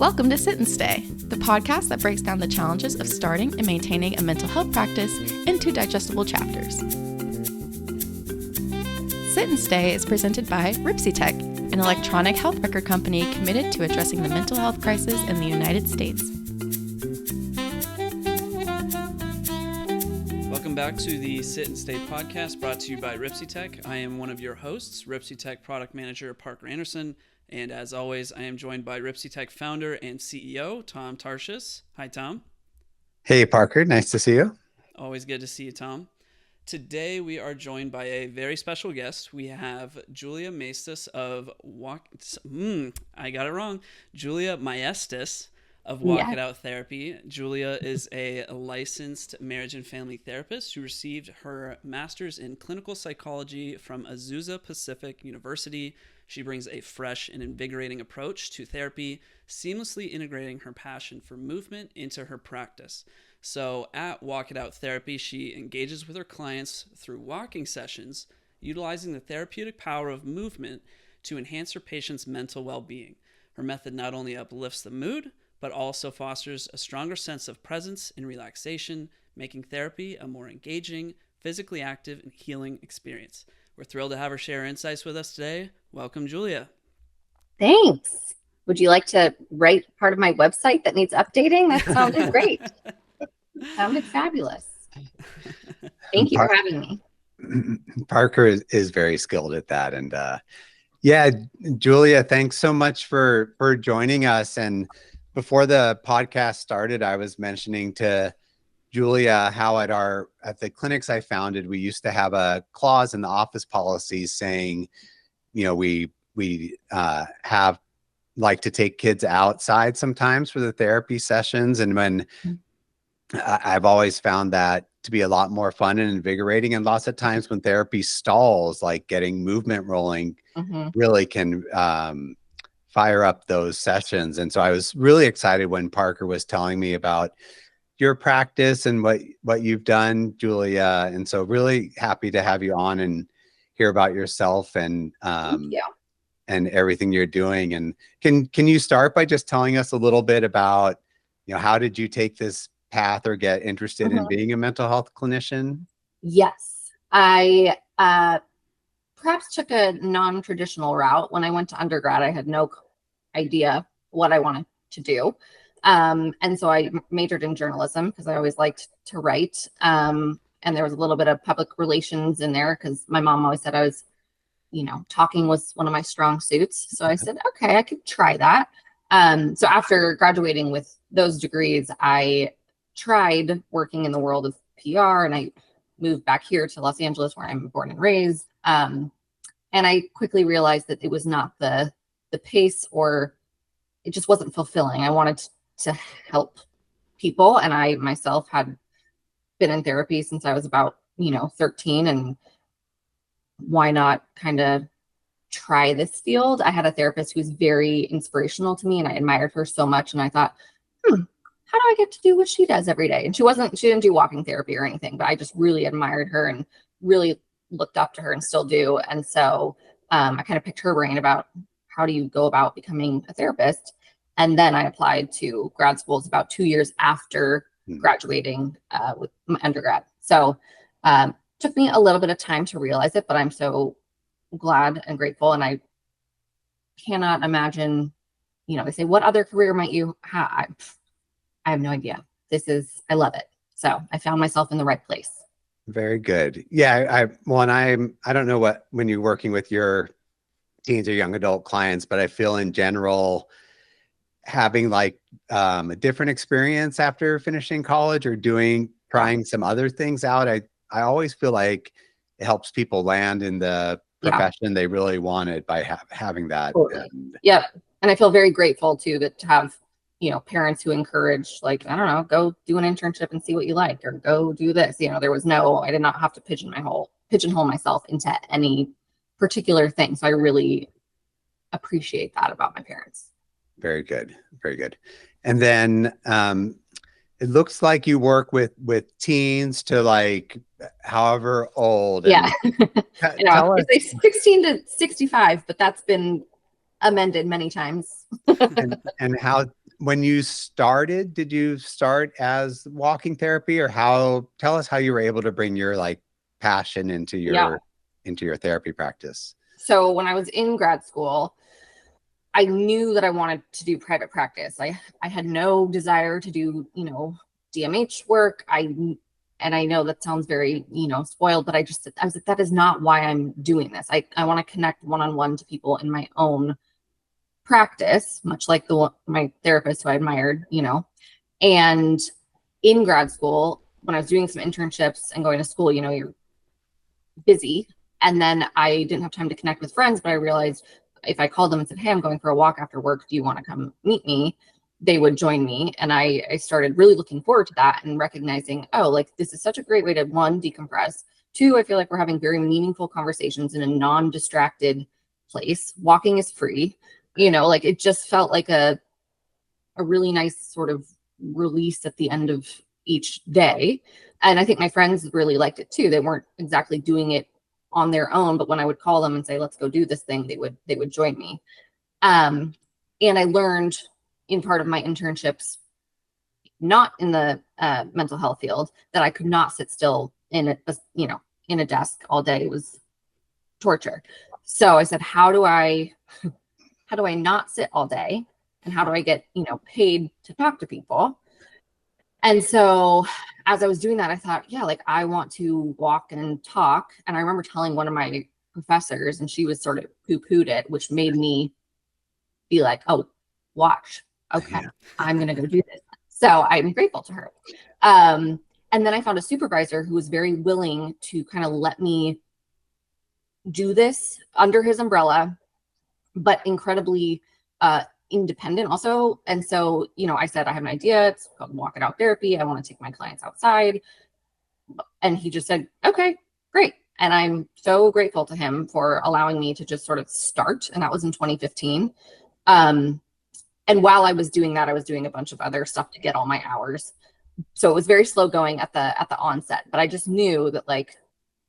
Welcome to Sit and Stay, the podcast that breaks down the challenges of starting and maintaining a mental health practice into digestible chapters. Sit and Stay is presented by RipsyTech, an electronic health record company committed to addressing the mental health crisis in the United States. Welcome back to the Sit and Stay podcast brought to you by RipsyTech. I am one of your hosts, RipsyTech Product Manager Parker Anderson. And as always, I am joined by RipsyTech founder and CEO, Tom Tarshis. Hi, Tom. Hey, Parker. Nice to see you. Always good to see you, Tom. Today, we are joined by a very special guest. We have Julia Maestas of I got it wrong. Julia Maestas of Walk It Out Therapy. Julia is a licensed marriage and family therapist who received her master's in clinical psychology from Azusa Pacific University. She brings a fresh and invigorating approach to therapy, seamlessly integrating her passion for movement into her practice. So at Walk It Out Therapy, she engages with her clients through walking sessions, utilizing the therapeutic power of movement to enhance her patients' mental well-being. Her method not only uplifts the mood, but also fosters a stronger sense of presence and relaxation, making therapy a more engaging, physically active, and healing experience. We're thrilled to have her share her insights with us today. Welcome, Julia. Thanks. Would you like to write part of my website that needs updating? That sounded great. Sounded fabulous. Thank you for having me. Parker is very skilled at that. And Julia, thanks so much for joining us. And before the podcast started, I was mentioning to Julia how at the clinics I founded, we used to have a clause in the office policies saying, you know, we have like to take kids outside sometimes for the therapy sessions. And when I've always found that to be a lot more fun and invigorating. And lots of times when therapy stalls, like getting movement rolling really can fire up those sessions. And so I was really excited when Parker was telling me about your practice and what you've done, Julia. And so really happy to have you on and hear about yourself and everything you're doing. And can you start by just telling us a little bit about, you know, how did you take this path or get interested in being a mental health clinician? Yes, I perhaps took a non-traditional route. When I went to undergrad, I had no idea what I wanted to do. And so I majored in journalism because I always liked to write. And there was a little bit of public relations in there because my mom always said I was, you know, talking was one of my strong suits. So I said, okay, I could try that. So after graduating with those degrees, I tried working in the world of PR, and I moved back here to Los Angeles where I'm born and raised. And I quickly realized that it was not the pace, or it just wasn't fulfilling. I wanted to help people. And I myself had been in therapy since I was about, 13, and why not kind of try this field? I had a therapist who was very inspirational to me, and I admired her so much. And I thought, how do I get to do what she does every day? And she didn't do walking therapy or anything, but I just really admired her and really looked up to her and still do. And so I kind of picked her brain about how do you go about becoming a therapist? And then I applied to grad schools about 2 years after graduating with my undergrad. So took me a little bit of time to realize it, but I'm so glad and grateful. And I cannot imagine, they say, what other career might you have? I have no idea. I love it. So I found myself in the right place. Very good. Yeah. I don't know when you're working with your teens or young adult clients, but I feel in general, having like a different experience after finishing college or trying some other things out. I always feel like it helps people land in the profession they really wanted by having that. Totally. And I feel very grateful too to have, parents who encourage, like, I don't know, go do an internship and see what you like, or go do this. I did not have to pigeonhole myself into any particular thing. So I really appreciate that about my parents. Very good. Very good. And then it looks like you work with teens to like however old. Yeah. I say 16 to 65, but that's been amended many times. and how when you started, did you start as walking therapy, or tell us how you were able to bring your like passion into your therapy practice? So when I was in grad school, I knew that I wanted to do private practice. I had no desire to do, DMH work. And I know that sounds very, spoiled, but I was like, that is not why I'm doing this. I want to connect one-on-one to people in my own practice, much like my therapist who I admired, and in grad school, when I was doing some internships and going to school, you're busy. And then I didn't have time to connect with friends, but I realized if I called them and said, hey, I'm going for a walk after work, do you want to come meet me? They would join me. And I started really looking forward to that and recognizing, oh, like this is such a great way to, one, decompress. Two, I feel like we're having very meaningful conversations in a non-distracted place. Walking is free. Like it just felt like a really nice sort of release at the end of each day. And I think my friends really liked it too. They weren't exactly doing it on their own, but when I would call them and say, let's go do this thing, they would join me. And I learned in part of my internships, not in the mental health field, that I could not sit still in a desk all day. It was torture. So I said, how do I not sit all day? And how do I get, paid to talk to people? And so as I was doing that, I thought, yeah, like I want to walk and talk. And I remember telling one of my professors, and she was sort of poo-pooed it, which made me be like, oh, watch. Okay, yeah. I'm going to go do this. So I'm grateful to her. And then I found a supervisor who was very willing to kind of let me do this under his umbrella, but incredibly independent also. And so, I said, I have an idea. It's called Walk It Out Therapy. I want to take my clients outside. And he just said, okay, great. And I'm so grateful to him for allowing me to just sort of start. And that was in 2015. And while I was doing that, I was doing a bunch of other stuff to get all my hours. So it was very slow going at the onset, but I just knew that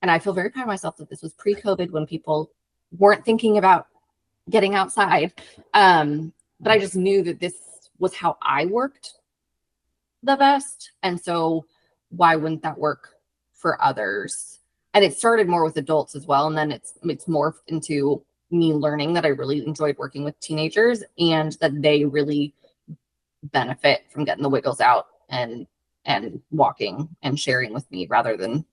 and I feel very proud of myself that this was pre-COVID when people weren't thinking about getting outside. But I just knew that this was how I worked the best. And so why wouldn't that work for others? And it started more with adults as well. And then it's morphed into me learning that I really enjoyed working with teenagers and that they really benefit from getting the wiggles out and walking and sharing with me rather than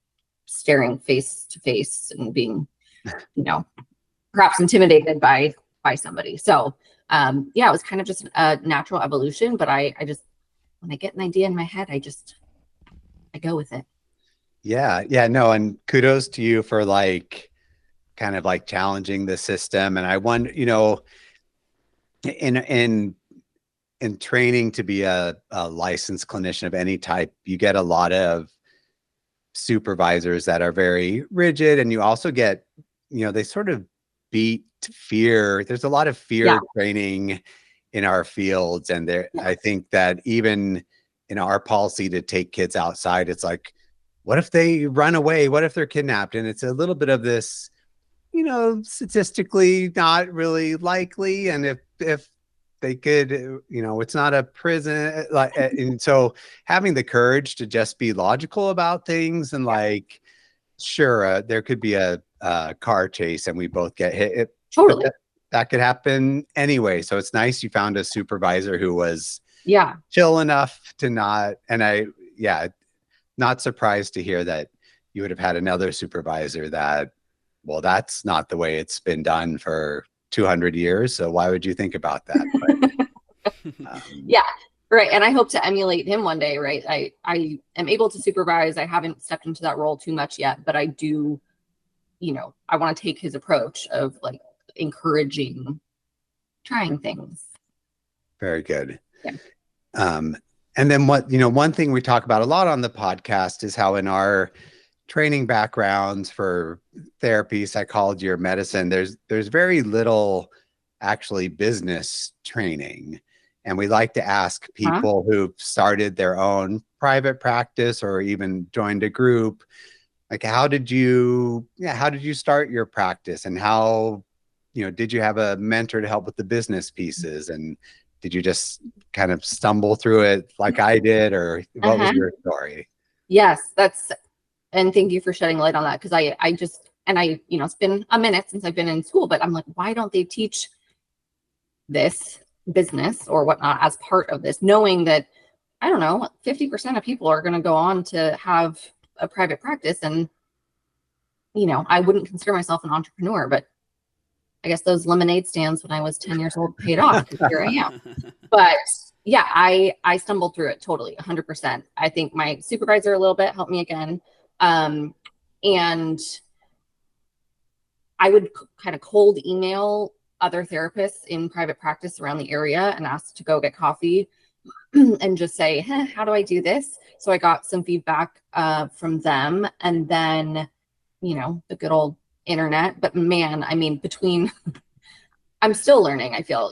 staring face to face and being, perhaps intimidated by somebody. So it was kind of just a natural evolution, but I just, when I get an idea in my head, I go with it. Yeah. No. And kudos to you for kind of challenging the system. And I wonder, in training to be a licensed clinician of any type, you get a lot of supervisors that are very rigid, and you also get, they sort of beat fear. There's a lot of fear training in our fields. And I think that even in our policy to take kids outside, it's like, what if they run away? What if they're kidnapped? And it's a little bit of this, statistically not really likely. And if they could, it's not a prison. And so having the courage to just be logical about things and sure, there could be a car chase and we both get hit. Totally. That could happen anyway. So it's nice you found a supervisor who was Yeah. chill enough to not, and not surprised to hear that you would have had another supervisor that, well, that's not the way it's been done for 200 years. So why would you think about that? But, yeah, right. And I hope to emulate him one day, right? I am able to supervise. I haven't stepped into that role too much yet, but I do, I want to take his approach of like encouraging trying things. Very good. Yeah. And then one thing we talk about a lot on the podcast is how in our training backgrounds for therapy, psychology, or medicine, there's very little actually business training. And we like to ask people who've started their own private practice or even joined a group, like, how did you start your practice, and how, did you have a mentor to help with the business pieces? And did you just kind of stumble through it like I did, or what was your story? Yes, and thank you for shedding light on that, because I just, and I, it's been a minute since I've been in school, but I'm like, why don't they teach this business or whatnot as part of this, knowing that, I don't know, 50% of people are going to go on to have a private practice. And, I wouldn't consider myself an entrepreneur, but I guess those lemonade stands when I was 10 years old paid off, because here I am. But yeah, I stumbled through it totally, 100%. I think my supervisor a little bit helped me again. And I would kind of cold email other therapists in private practice around the area and ask to go get coffee and just say, how do I do this? So I got some feedback from them, and then, the good old internet. But man, I mean, I'm still learning, I feel.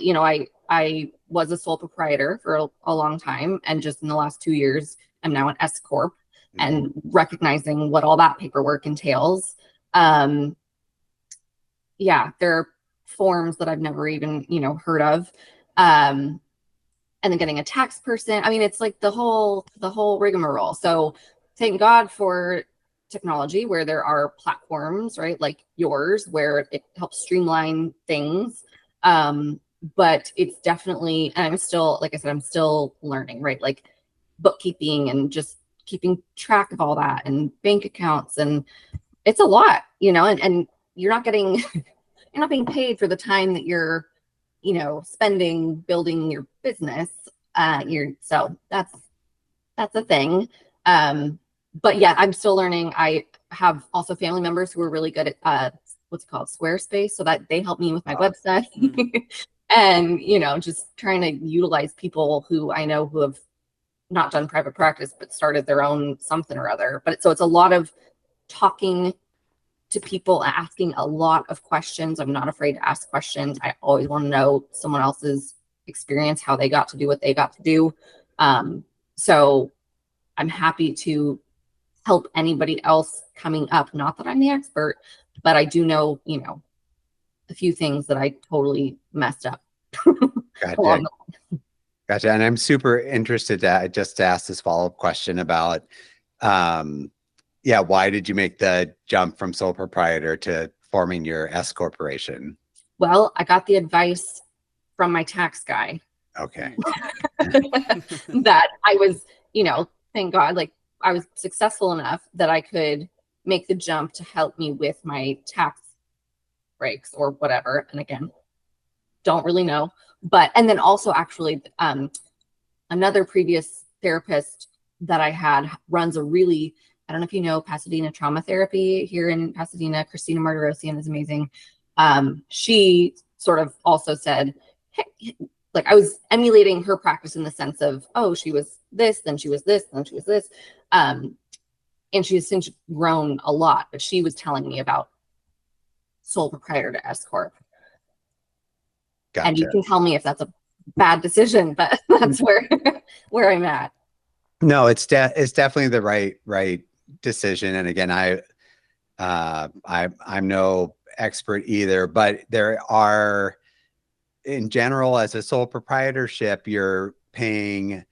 I was a sole proprietor for a long time, and just in the last 2 years, I'm now an S Corp, and recognizing what all that paperwork entails. Yeah, there are forms that I've never even, heard of. And then getting a tax person. I mean, it's like the whole rigmarole. So thank God for technology, where there are platforms, right, like yours, where it helps streamline things. But it's definitely, and I'm still, like I said, I'm still learning, right? Like bookkeeping and just keeping track of all that, and bank accounts, and it's a lot, and you're not getting, you're not being paid for the time that you're, spending building your business. So that's a thing. But yeah, I'm still learning. I have also family members who are really good at what's it called, Squarespace, so that they help me with my website. And just trying to utilize people who I know who have not done private practice but started their own something or other. But so it's a lot of talking to people, asking a lot of questions. I'm not afraid to ask questions. I always want to know someone else's experience, how they got to do what they got to do. So I'm happy to help anybody else coming up. Not that I'm the expert, but I do know, a few things that I totally messed up. Gotcha. And I'm super interested to ask this follow-up question about, why did you make the jump from sole proprietor to forming your S corporation? Well, I got the advice from my tax guy. Okay. That I was, thank God, like I was successful enough that I could make the jump to help me with my tax breaks or whatever. And again, don't really know. But, and then also actually, another previous therapist that I had runs a really, I don't know if you know Pasadena Trauma Therapy here in Pasadena. Christina Martirosian is amazing. She sort of also said, hey, like I was emulating her practice in the sense of, oh, she was this, then she was this, then she was this. And she has since grown a lot, but she was telling me about sole proprietor to S Corp. Gotcha. And you can tell me if that's a bad decision, but that's where I'm at. No, it's definitely the right decision. And again, I'm no expert either, but there are, in general, as a sole proprietorship, you're paying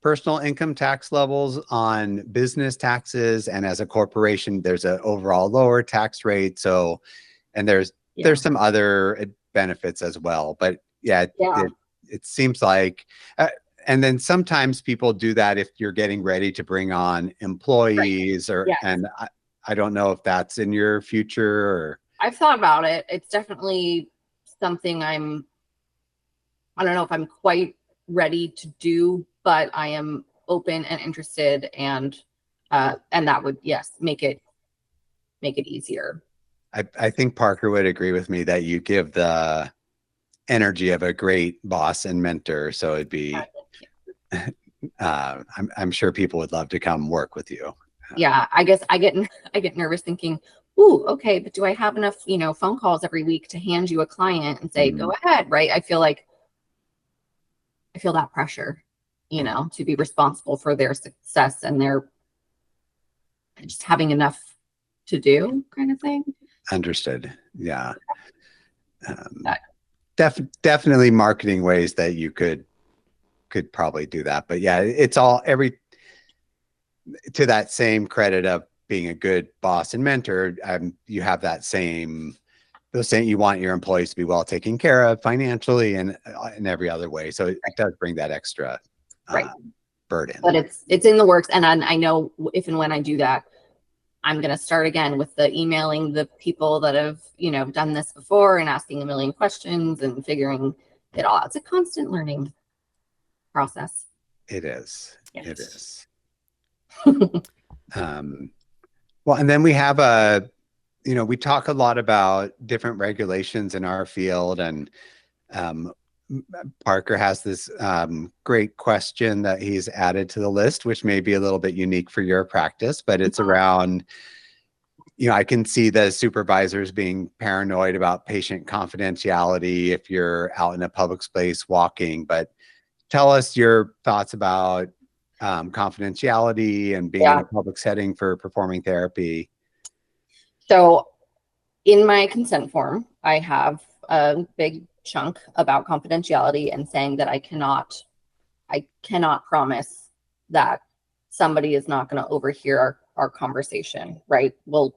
personal income tax levels on business taxes, and as a corporation, there's an overall lower tax rate. So, and there's some other benefits as well. But it seems like, and then sometimes people do that if you're getting ready to bring on employees, and I don't know if that's in your future or. I've thought about it. It's definitely something I don't know if I'm quite ready to do, but I am open and interested, and that would, make it easier. I think Parker would agree with me that you give the energy of a great boss and mentor. So it'd be, I'm sure people would love to come work with you. Yeah, I guess I get nervous thinking, ooh, okay, but do I have enough, phone calls every week to hand you a client and say, go ahead, right? I feel that pressure, to be responsible for their success and their just having enough to do, kind of thing. Understood. Yeah. Definitely marketing ways that you could could probably do that. But yeah, it's all to that same credit of being a good boss and mentor. You have that same, you want your employees to be well taken care of financially and in every other way. So it does bring that extra burden. But it's in the works. And I know if and when I do that, I'm going to start again with the emailing the people that have, done this before and asking a million questions and figuring it all out. It's a constant learning process. It is. Yes. It is. Well, and then we have we talk a lot about different regulations in our field, and Parker has this great question that he's added to the list, which may be a little bit unique for your practice, but it's around, I can see the supervisors being paranoid about patient confidentiality if you're out in a public space walking. But tell us your thoughts about confidentiality and being in a public setting for performing therapy. So in my consent form, I have a big chunk about confidentiality and saying that I cannot promise that somebody is not going to overhear our conversation, right? Well,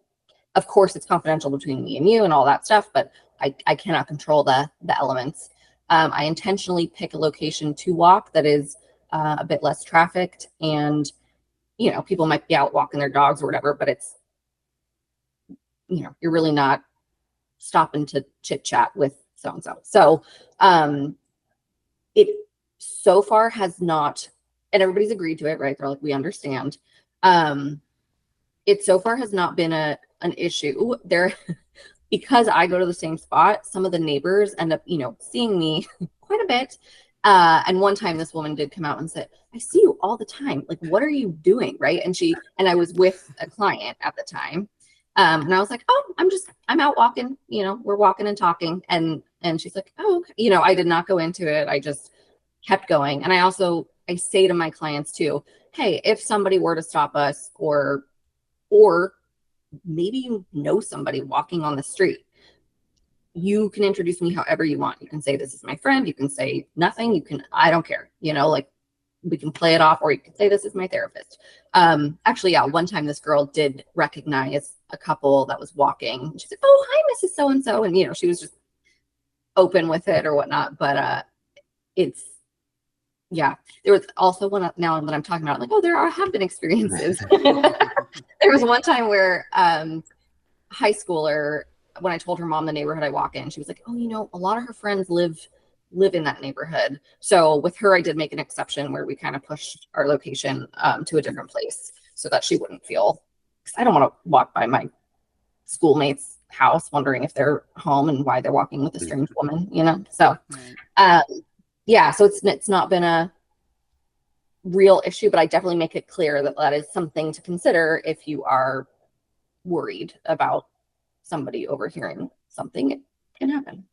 of course it's confidential between me and you and all that stuff, but I cannot control the elements. I intentionally pick a location to walk that is a bit less trafficked, and people might be out walking their dogs or whatever, but it's you're really not stopping to chit chat with so-and-so. So it so far has not, and everybody's agreed to it, right? They're like, we understand. It so far has not been an issue there because I go to the same spot. Some of the neighbors end up, seeing me quite a bit. And one time this woman did come out and said, I see you all the time. Like, what are you doing? Right. And I was with a client at the time. And I was like, oh, I'm out walking, we're walking and talking. And she's like, oh, okay. I did not go into it. I just kept going. And I say to my clients too, hey, if somebody were to stop us or maybe somebody walking on the street, you can introduce me however you want. You can say, this is my friend. You can say nothing. I don't care. We can play it off, or you can say, this is my therapist. Actually, yeah, one time this girl did recognize a couple that was walking. She said, oh, hi, Mrs. So-and-so. And, she was just open with it or whatnot. But there was also one now that I'm talking about, like, oh, have been experiences. There was one time where high schooler, when I told her mom the neighborhood I walk in, she was like, oh, a lot of her friends live in that neighborhood. So with her, I did make an exception where we kind of pushed our location to a different place so that she wouldn't feel, because I don't want to walk by my schoolmate's house wondering if they're home and why they're walking with a strange woman, So, so it's not been a real issue, but I definitely make it clear that is something to consider if you are worried about somebody overhearing something. It can happen.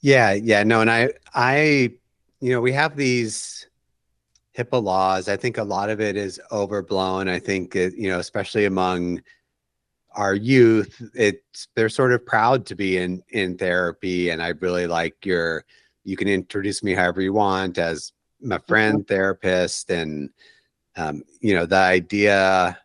No, and I we have these HIPAA laws. I think a lot of it is overblown. I think especially among our youth, they're sort of proud to be in therapy, and I really like you can introduce me however you want as my friend therapist, and the idea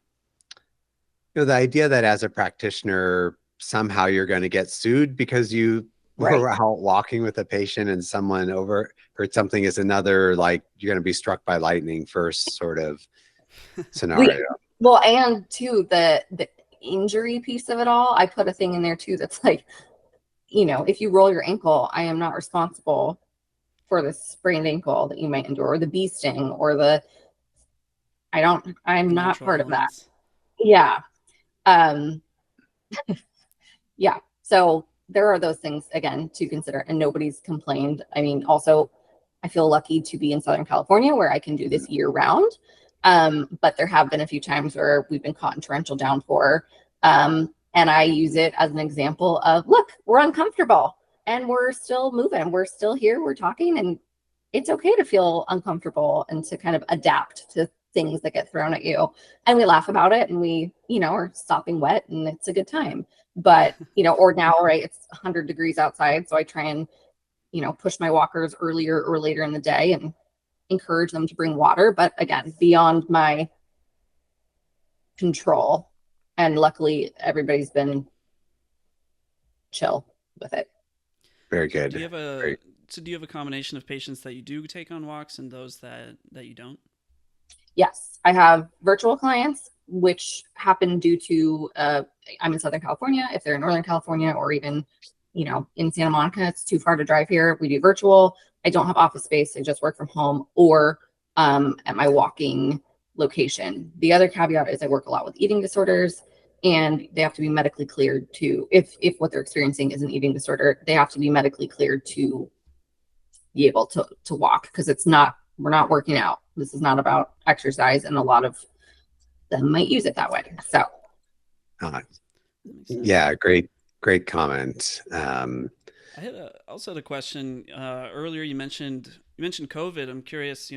that as a practitioner somehow you're going to get sued because you were out walking with a patient and someone overheard something is another, like, you're going to be struck by lightning first sort of scenario. Well, and too, the injury piece of it all, I put a thing in there too that's like, if you roll your ankle, I am not responsible for the sprained ankle that you might endure, or the bee sting, or I'm not part of that. Yeah. Yeah. So there are those things, again, to consider, and nobody's complained. I mean, also, I feel lucky to be in Southern California where I can do this year round. But there have been a few times where we've been caught in torrential downpour. And I use it as an example of, look, we're uncomfortable and we're still moving. We're still here. We're talking, and it's okay to feel uncomfortable and to kind of adapt to things that get thrown at you. And we laugh about it, and we, are stopping wet, and it's a good time. But, or now, right, it's 100 degrees outside. So I try and, push my walkers earlier or later in the day. And encourage them to bring water, but again, beyond my control. And luckily everybody's been chill with it. Very good. Do you have a combination of patients that you do take on walks and those that you don't? Yes, I have virtual clients, which happen due to I'm in Southern California. If they're in Northern California or even, in Santa Monica, it's too far to drive here. We do virtual. I don't have office space. I just work from home or at my walking location. The other caveat is I work a lot with eating disorders, and they have to be medically cleared to, if what they're experiencing is an eating disorder, they have to be medically cleared to be able to walk, because we're not working out. This is not about exercise, and a lot of them might use it that way. So, yeah, great comment. I also had a question. Earlier, you mentioned COVID. I'm curious,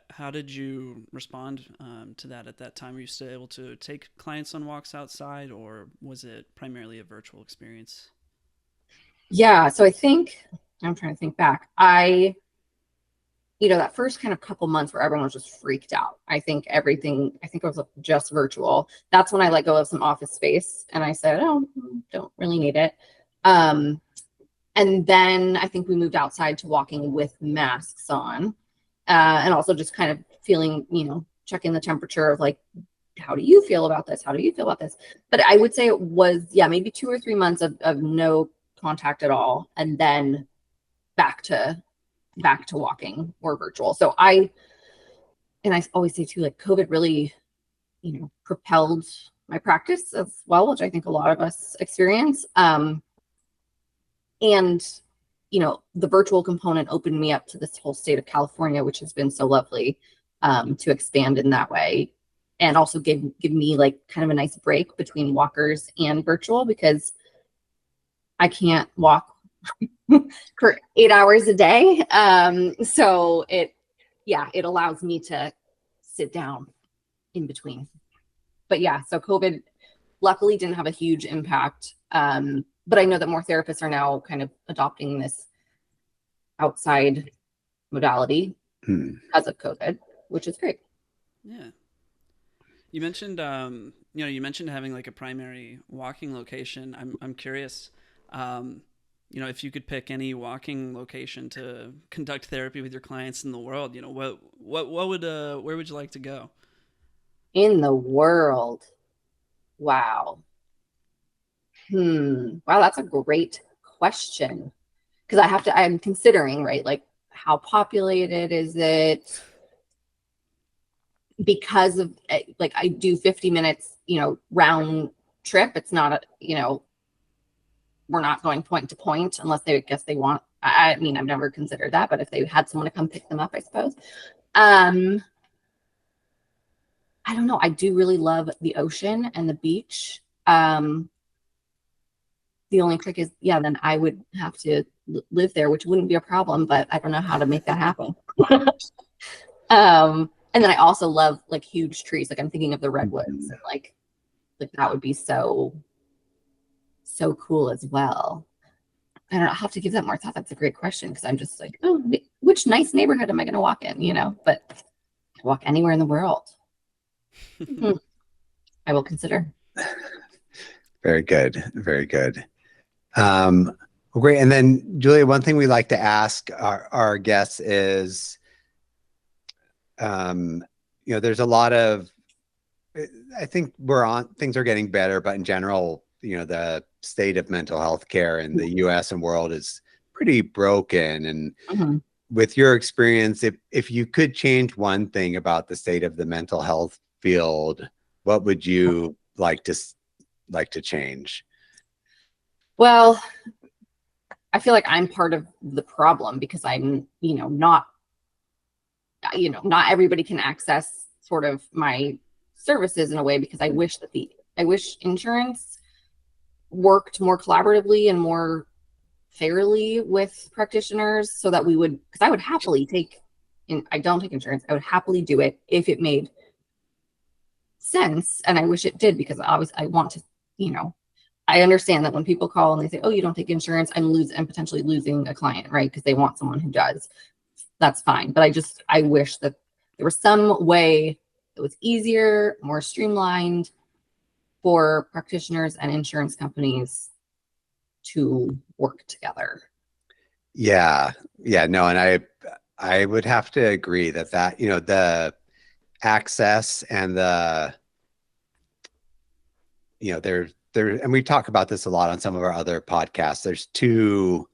how did you respond to that at that time? Were you still able to take clients on walks outside, or was it primarily a virtual experience? Yeah, so I'm trying to think back. That first kind of couple months where everyone was just freaked out. I think it was just virtual. That's when I let go of some office space and I said, oh, don't really need it. And then I think we moved outside to walking with masks on, and also just kind of feeling, checking the temperature of like, how do you feel about this? How do you feel about this? But I would say it was, maybe 2 or 3 months of no contact at all. And then back to walking or virtual. So I always say too, like COVID really, propelled my practice as well, which I think a lot of us experience. And, the virtual component opened me up to this whole state of California, which has been so lovely to expand in that way. And also give me like kind of a nice break between walkers and virtual, because I can't walk for 8 hours a day. So it allows me to sit down in between. But so COVID luckily didn't have a huge impact. But I know that more therapists are now kind of adopting this outside modality because of COVID, which is great. Yeah. You mentioned, having like a primary walking location. I'm curious, if you could pick any walking location to conduct therapy with your clients in the world, where would you like to go? In the world? Wow. Wow, that's a great question. Because I'm considering, right, like how populated is it? Because of like I do 50 minutes, round trip. It's not we're not going point to point unless they want. I mean, I've never considered that, but if they had someone to come pick them up, I suppose. I don't know. I do really love the ocean and the beach. The only trick is, then I would have to live there, which wouldn't be a problem, but I don't know how to make that happen. And then I also love like huge trees. Like I'm thinking of the redwoods, and like that would be so cool as well. I don't know. I'll have to give that more thought. That's a great question, because I'm just like, oh, which nice neighborhood am I going to walk in? But walk anywhere in the world. I will consider. Very good. Very good. Well, great. And then Julia, one thing we like to ask our guests is, there's a lot of, I think things are getting better, but in general, the state of mental health care in the US and world is pretty broken. And with your experience, if you could change one thing about the state of the mental health field, what would you like to change? Well, I feel like I'm part of the problem, because I'm, not everybody can access sort of my services in a way, because I wish insurance worked more collaboratively and more fairly with practitioners, so that because I would happily I don't take insurance. I would happily do it if it made sense. And I wish it did, because I want to, I understand that when people call and they say, oh, you don't take insurance, I'm potentially losing a client, right? Because they want someone who does. that's fine. But I wish that there was some way that was easier, more streamlined for practitioners and insurance companies to work together. Yeah. No, and I would have to agree that the access and there, and we talk about this a lot on some of our other podcasts. There's two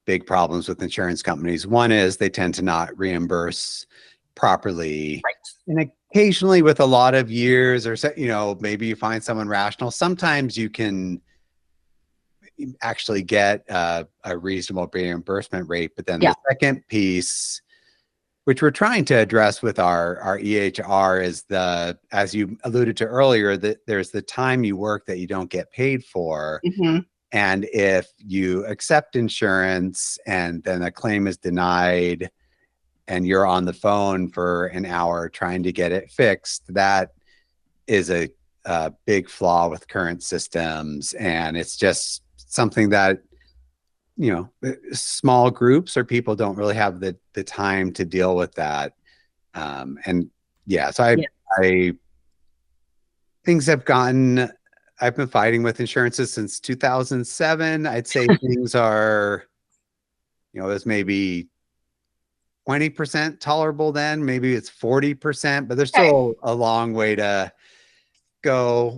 big problems with insurance companies. One is they tend to not reimburse properly. Right. And occasionally, with a lot of years or so, maybe you find someone rational. Sometimes you can actually get a reasonable reimbursement rate. But then the second piece, which we're trying to address with our EHR, is as you alluded to earlier, that there's the time you work that you don't get paid for. Mm-hmm. And if you accept insurance and then a claim is denied and you're on the phone for an hour trying to get it fixed, that is a big flaw with current systems. And it's just something that, small groups or people don't really have the time to deal with that. Things have gotten, I've been fighting with insurances since 2007. I'd say things are, it was maybe 20% tolerable then, maybe it's 40%, but there's still a long way to go.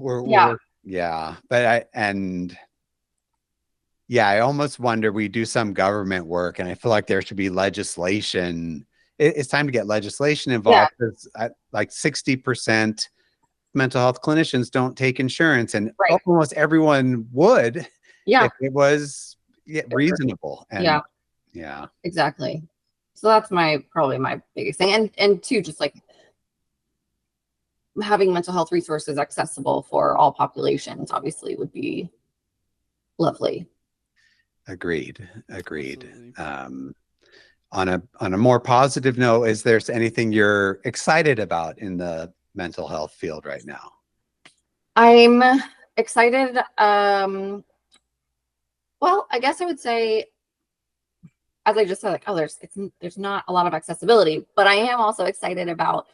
I almost wonder, we do some government work and I feel like there should be legislation. It's time to get legislation involved, because like 60% mental health clinicians don't take insurance, and almost everyone would if it was reasonable. And exactly. So that's probably my biggest thing. And two, just like having mental health resources accessible for all populations obviously would be lovely. Agreed. On a more positive note, is there anything you're excited about in the mental health field right now? I'm excited. Well, I guess I would say, as I just said, like, there's not a lot of accessibility, but I am also excited about,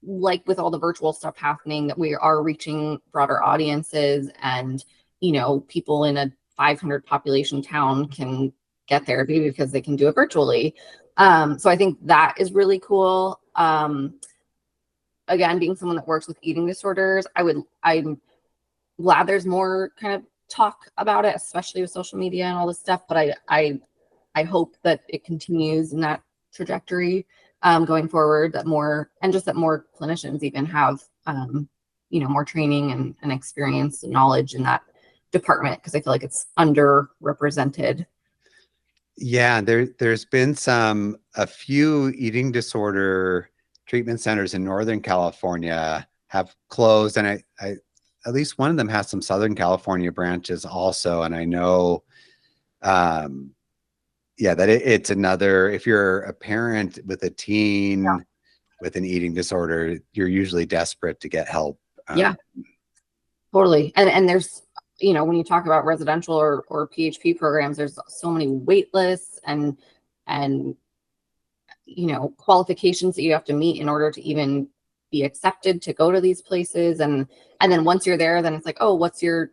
like with all the virtual stuff happening, that we are reaching broader audiences, and, people in a 500 population town can get therapy because they can do it virtually. So I think that is really cool. Again, being someone that works with eating disorders, I'm glad there's more kind of talk about it, especially with social media and all this stuff. But I hope that it continues in that trajectory going forward, that more clinicians even have, more training and experience and knowledge in that department, because I feel like it's underrepresented. Yeah, there's been a few eating disorder treatment centers in Northern California have closed, and I at least one of them has some Southern California branches also. And I know, that it's another, if you're a parent with a teen with an eating disorder, you're usually desperate to get help. Totally. And there's, when you talk about residential or PHP programs, there's so many wait lists and qualifications that you have to meet in order to even be accepted to go to these places. And then once you're there, then it's like, oh, what's your,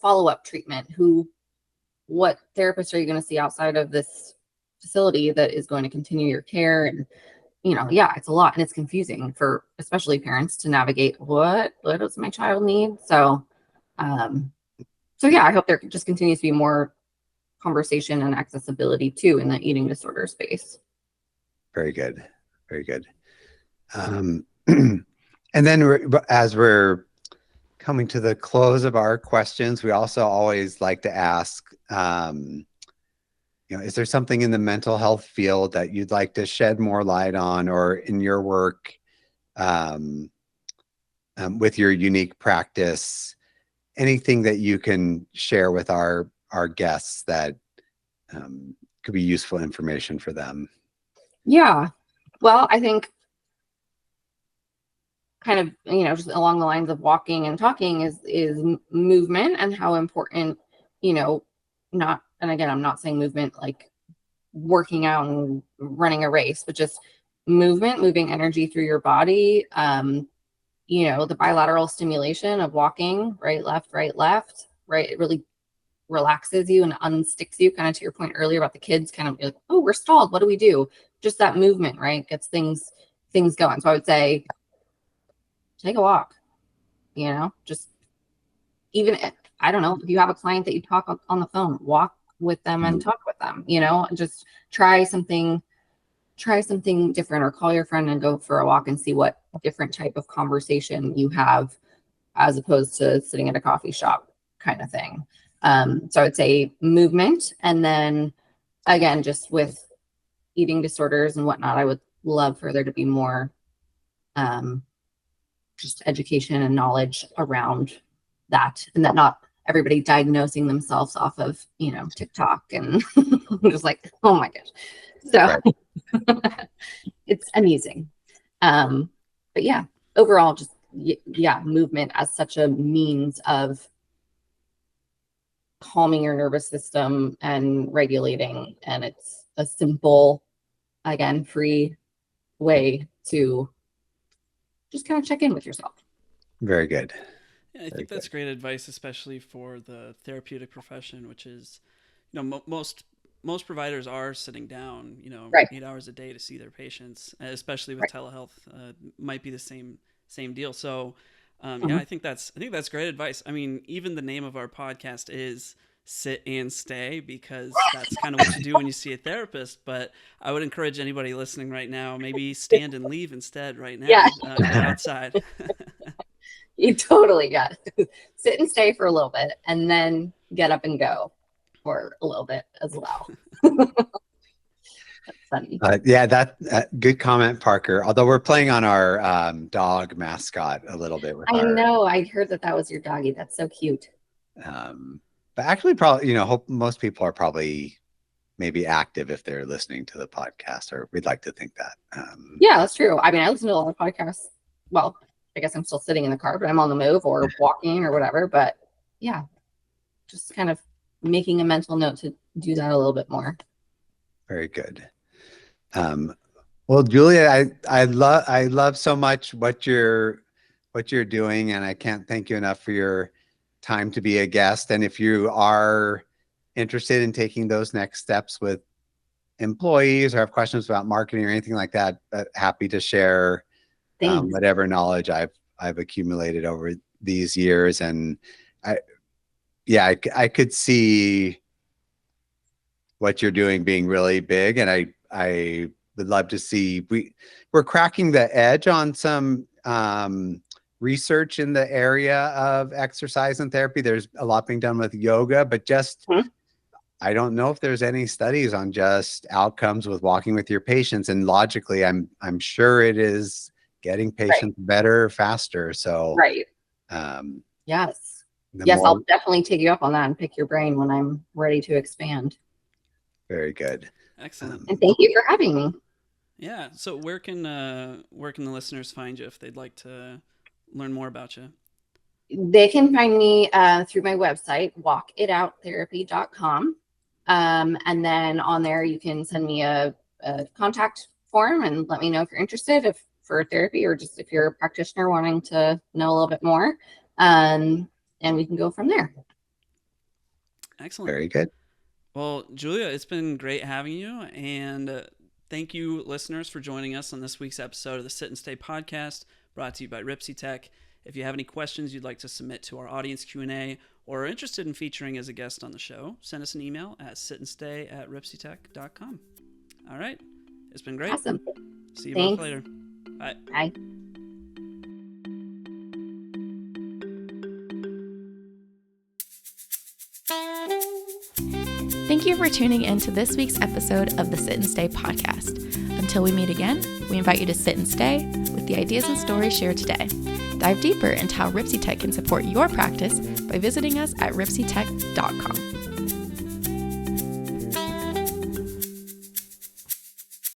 follow-up treatment? What therapist are you going to see outside of this facility that is going to continue your care? And, it's a lot, and it's confusing for especially parents to navigate. What does my child need? So I hope there just continues to be more conversation and accessibility too in the eating disorder space. Very good. And then as we're coming to the close of our questions, we also always like to ask, is there something in the mental health field that you'd like to shed more light on, or in your work with your unique practice, anything that you can share with our guests that could be useful information for them? Yeah. Well, I think kind of, just along the lines of walking and talking is movement, and how important, and again, I'm not saying movement like working out and running a race, but just moving energy through your body. The bilateral stimulation of walking, right, left, right. It really relaxes you and unsticks you, kind of to your point earlier about the kids kind of like, oh, we're stalled. What do we do? Just that movement, right, gets things going. So I would say take a walk, just even, I don't know, if you have a client that you talk on the phone, walk with them and talk with them, just try something different, or call your friend and go for a walk and see what different type of conversation you have, as opposed to sitting at a coffee shop kind of thing. So I would say movement. And then again, just with eating disorders and whatnot, I would love for there to be more just education and knowledge around that, and that not everybody diagnosing themselves off of, TikTok and just like, oh my gosh. So it's amusing. But yeah, overall, just, movement as such a means of calming your nervous system and regulating. And it's a simple, again, free way to just kind of check in with yourself. Very good. Yeah, I think that's great advice, especially for the therapeutic profession, which is, most providers are sitting down, right, 8 hours a day to see their patients, especially with telehealth. Might be the same deal. So, I think that's great advice. I mean, even the name of our podcast is Sit and Stay, because that's kind of what you do when you see a therapist. But I would encourage anybody listening right now, maybe stand and leave instead right now. Yeah. Go outside. You totally got it. Sit and stay for a little bit, and then get up and go for a little bit as well. That's funny. Good comment, Parker. Although we're playing on our dog mascot a little bit. I know. I heard that was your doggy. That's so cute. But actually, probably, hope most people are probably maybe active if they're listening to the podcast, or we'd like to think that. Yeah, that's true. I mean, I listen to a lot of podcasts. Well, I guess I'm still sitting in the car, but I'm on the move or walking or whatever. But yeah, just kind of making a mental note to do that a little bit more. Very good. Well, Julia, I love so much what you're doing, and I can't thank you enough for your time to be a guest. And if you are interested in taking those next steps with employees, or have questions about marketing or anything like that, happy to share whatever knowledge I've accumulated over these years. And I could see what you're doing being really big, and I would love to see we're cracking the edge on some research in the area of exercise and therapy. There's a lot being done with yoga, but just I don't know if there's any studies on just outcomes with walking with your patients. And logically, I'm sure it is getting patients better faster. So yes, I'll definitely take you up on that and pick your brain when I'm ready to expand. Very good. Excellent. And thank you for having me. Yeah. So where can the listeners find you if they'd like to learn more about you? They can find me through my website, walkitouttherapy.com. And then on there, you can send me a contact form and let me know if you're interested for therapy, or just if you're a practitioner wanting to know a little bit more. And we can go from there. Excellent. Very good. Well, Julia, it's been great having you. And thank you, listeners, for joining us on this week's episode of the Sit and Stay podcast, brought to you by RipsyTech. If you have any questions you'd like to submit to our audience Q&A, or are interested in featuring as a guest on the show, send us an email at sitandstay@ripsytech.com. All right. It's been great. Awesome. See you both later. Bye. Bye. Thank you for tuning in to this week's episode of the Sit and Stay podcast. Until we meet again, we invite you to sit and stay with the ideas and stories shared today. Dive deeper into how RipsyTech can support your practice by visiting us at RipsyTech.com.